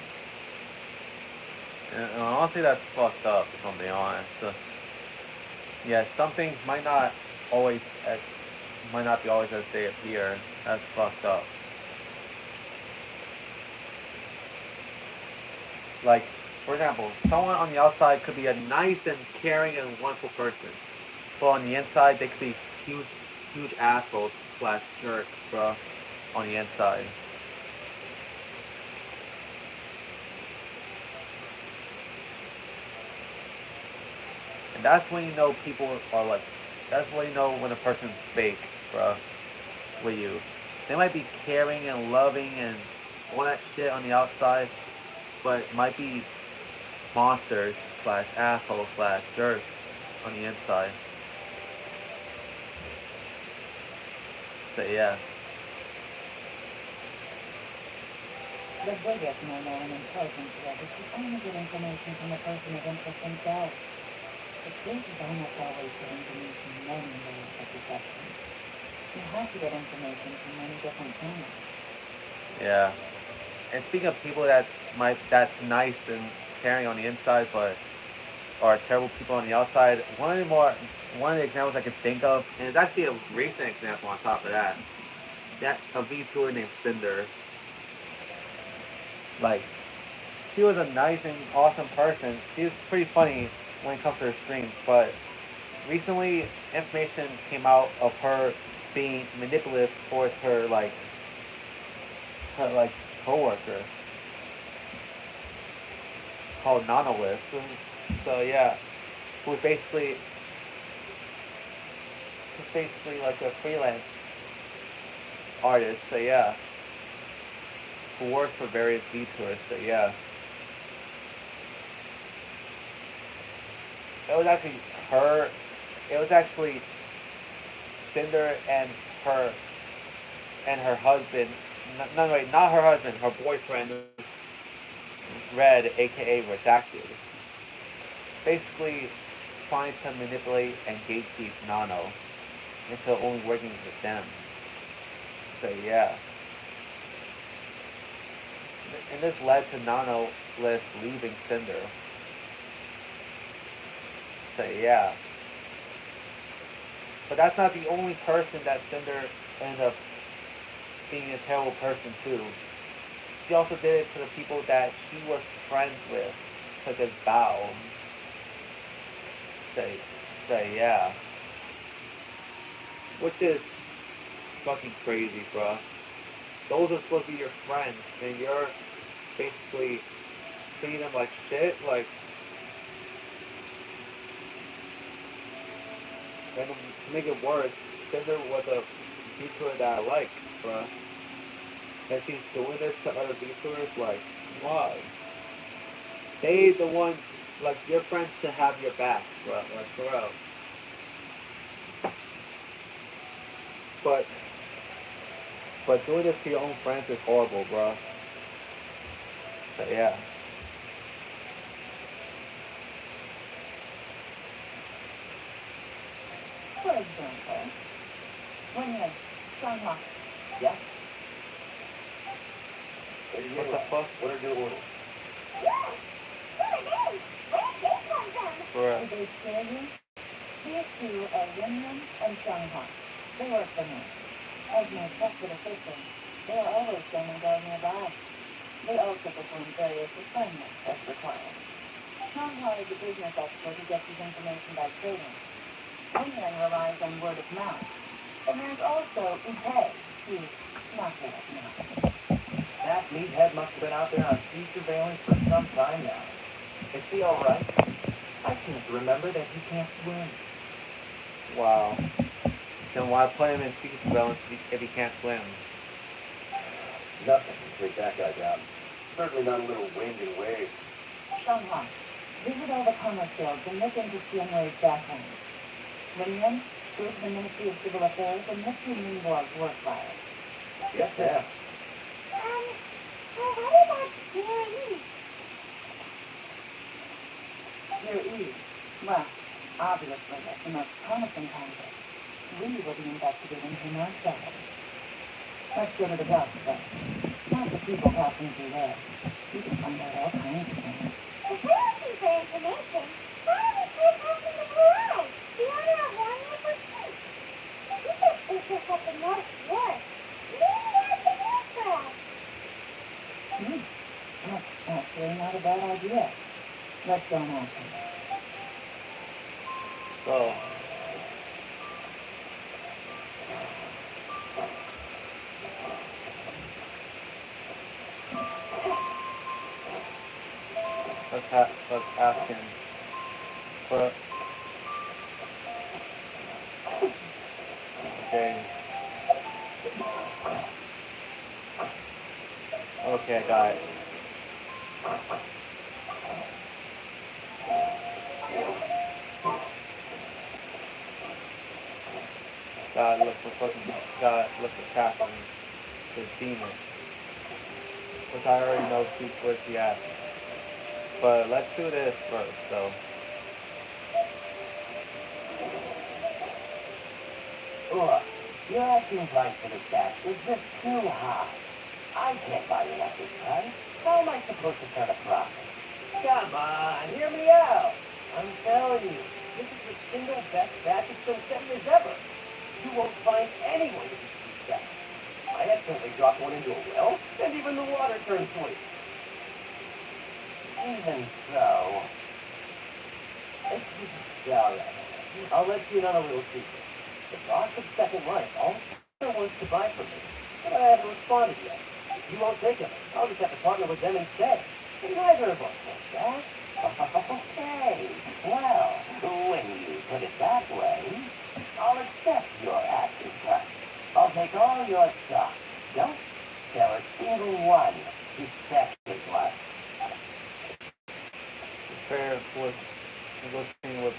And honestly, that's fucked up, if I'm being honest. Yeah, some things always as, might not be always as they appear. That's fucked up. Like, for example, someone on the outside could be a nice and caring and wonderful person, but on the inside they could be huge, huge assholes slash jerks, bro. On the inside. And that's when you know people are like, that's when you know when a person's fake, bro, with you. They might be caring and loving and all that shit on the outside, but might be monsters slash assholes slash jerks on the inside. So yeah. The biggest no-no in intelligence work is to only get information from the person of interest themselves. The truth is almost always get information from many layers of perception. You have to get information from many different channels. Yeah. And speaking of people that's nice and caring on the inside but are terrible people on the outside, one of the examples I can think of, and it's actually a recent example on top of that. That a VTuber named Cinder. Like, she was a nice and awesome person. She was pretty funny when it comes to her streams, but recently information came out of her being manipulative towards her coworker called Nonolith. So yeah, who's basically like a freelance artist. So yeah, who works for various detours. So yeah, it was actually her. It was actually Cinder and her husband. No, wait, not her husband. Her boyfriend, Red, aka Redacted. Basically, trying to manipulate and gatekeep Nano into only working with them. So yeah, and this led to Nano List leaving Cinder. So yeah, but that's not the only person that Cinder ended up being a terrible person too. She also did it to the people that she was friends with, such as Bao. So, so yeah, which is fucking crazy, bro. Those are supposed to be your friends, and you're basically treating them like shit. Like, and to make it worse, Cinder was a VTuber that I like, bro. And she's doing this to other VTubers, like, why? They the ones, like, your friends should have your back, bro. Like, for real. But, but doing this to your own friends is horrible, bro. So, yeah. For example, when you Shanghai, Yeah? What are you What the doing? fuck? What are you doing? Yeah. Who are they? Where did they come from? For real. did they scare you? These two are Yunyan and Shanghai. They work for me. As my trusted assistant, they are always standing guard nearby. They also perform various assignments as required. Shanghai is a business expert who gets his information by trading. Yunyan relies on word of mouth. And there's also Ipei, who's not good at mouth. That meathead must have been out there on sea surveillance for some time now. Is he alright? I seem to remember that he can't swim. Wow. Then why put him in sea surveillance if he can't swim? Nothing can take that guy down. Certainly not a little wind and wave. Shanghai, visit all the commerce guilds and look into Tianwei's background. Linian, go to the Ministry of Civil Affairs and look through Ningguo's work file. Yes, ma'am. Well, what about Jerry? Your E. Well, obviously that's the most promising candidate. We will be investigating him ourselves. Let's go to the docks first. Lots of people passing through there. You can find out all kinds of things. If we're looking for information, why don't we try talking to Mirai, the owner of Warrior Boutique? He just business at the North Wharf. Maybe that's the news for us. That's actually not a bad idea. Let's go and ask him. So, let's ask him. But, okay. guy. Gotta look for fucking, gotta look for Catherine, this demon. Which I already know she's where she at. But let's do this first, so. Look, your asking price for the cash is just too high. I can't buy you at this price. How am I supposed to turn a profit? Come on, hear me out. I'm telling you, this is the single best batch it's been sent as ever. You won't find anyone who can beat that. I accidentally dropped one into a well, and even the water turned sweet. Even so, alright. I'll let you in on a little secret. The boss of Second Life also wants to buy from me, but I haven't responded yet. If you won't take him, I'll just have to partner with them instead. And neither of us wants that. Okay. Well, when you put it that way, I'll accept your asking price. I'll take all your stock. Don't sell a single one to Second Life. Fair with negotiating with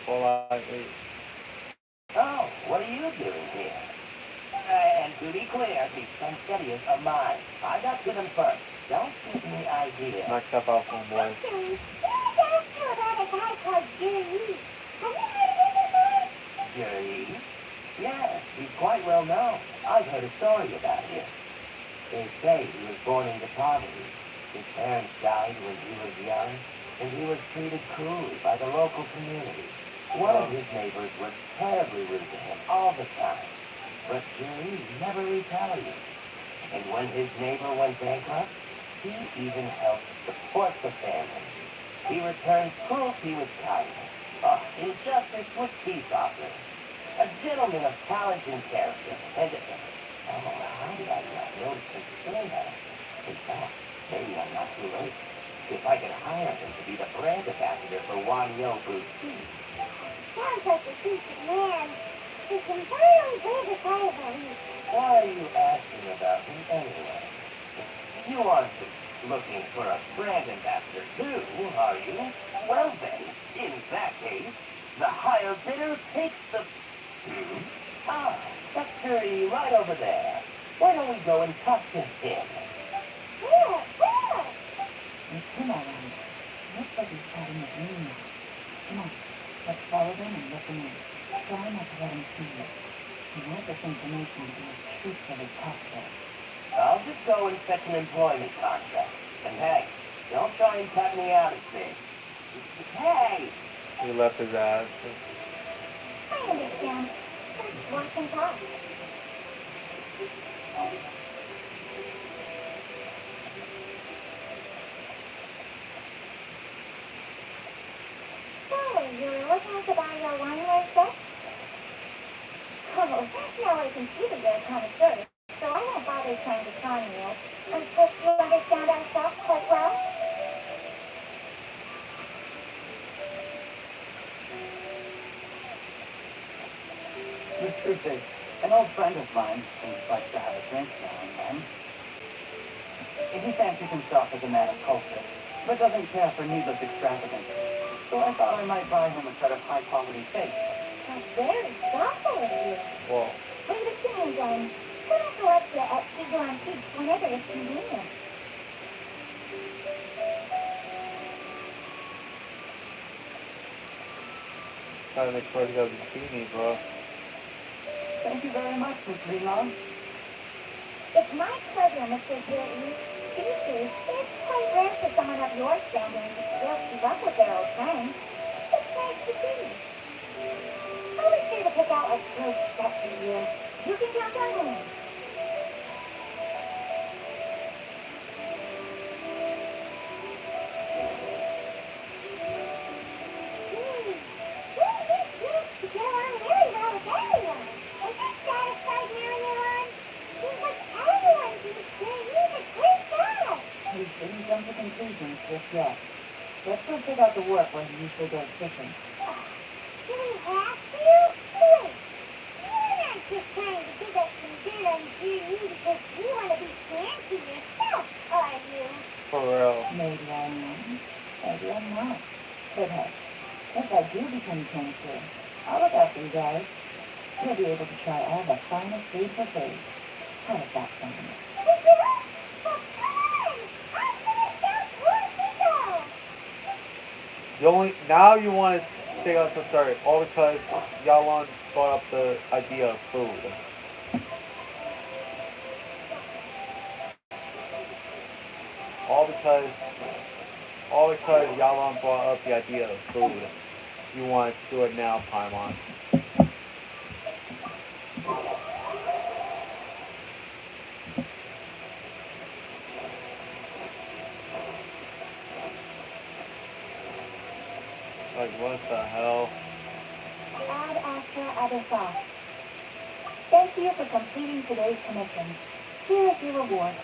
Fallout 8. Oh, what are you doing here? And to be clear, these Sunsettias are mine. I got to them first. Don't give me ideas. Knock stuff out from boys. Listen, you asked you about a guy called Jerry. Have you heard of him before? Jerry? Yes, he's quite well known. I've heard a story about him. They say he was born into poverty. His parents died when he was young, and he was treated cruelly by the local community. One of his neighbors was terribly rude to him all the time, but Jerry never retaliated. And when his neighbor went bankrupt, he even helped support the family. He returned cruelty with kindness. Oh, injustice with peace offering. A gentleman of talent and character. And, how did I not notice him sooner? In fact, maybe I'm not too late. If I could hire him to be the brand ambassador for Wanyo Boutique. Sounds like a decent man. He's been very good at rivalry. Why are you asking about him anyway? You aren't looking for a brand ambassador too, are you? Well then, in that case, the higher bidder takes the... Ah, that's Curry right over there. Why don't we go and talk to him? Where? Where? It's him, all right. Looks like he's chatting with me now. Come on, let's follow them and listen in. Try not to let him see you. We want this information to be as truthful as possible. I'll just go and fetch an employment contract. And hey, don't try and cut me out of this. Hey! He left his ass. I understand. Let's walk and talk. So, you're looking to buy your one-way set? Oh, now I can see that you're a connoisseur, so I won't bother trying to con you. Unless you understand our shop quite well. The truth is, an old friend of mine seems like to have a drink now and then. He fancies himself as a man of culture, but doesn't care for needless extravagance. So I thought I might buy him a set of high-quality tape. That's very thoughtful of you. Whoa. Leave it to me then. We'll collect you at Eagle Antiques whenever it's convenient. Gotta make sure he doesn't see me, bro. Thank you very much, Miss Leon. It's my pleasure, Mr. Gilly. These days, it's quite rare for someone of your standing to still keep up with their old friends. It's nice to see. I'll be sure to pick out a good set for you. You can count on me. To get along really well with everyone. Are you satisfied marrying anyone? Seems like everyone keeps saying he's a great guy. We didn't come to conclusions just yet. Let's go check out the work where he usually goes fishing. Do we have to? Wait. You're not just trying to give us some letting you because you want to be fancy yourself, are you? For real. Maybe I am. Maybe I'm not. But hey, if I do become cancer, I'll look after you guys. You'll be able to try all the finest food for free. How does that sound? Now you want to stay on the start, all because Yalan brought up the idea of food. All because Yalan brought up the idea of food. You want to do it now, Paimon. Like what the hell? Ad Astra Adefa. Thank you for completing today's commission. Here is your reward.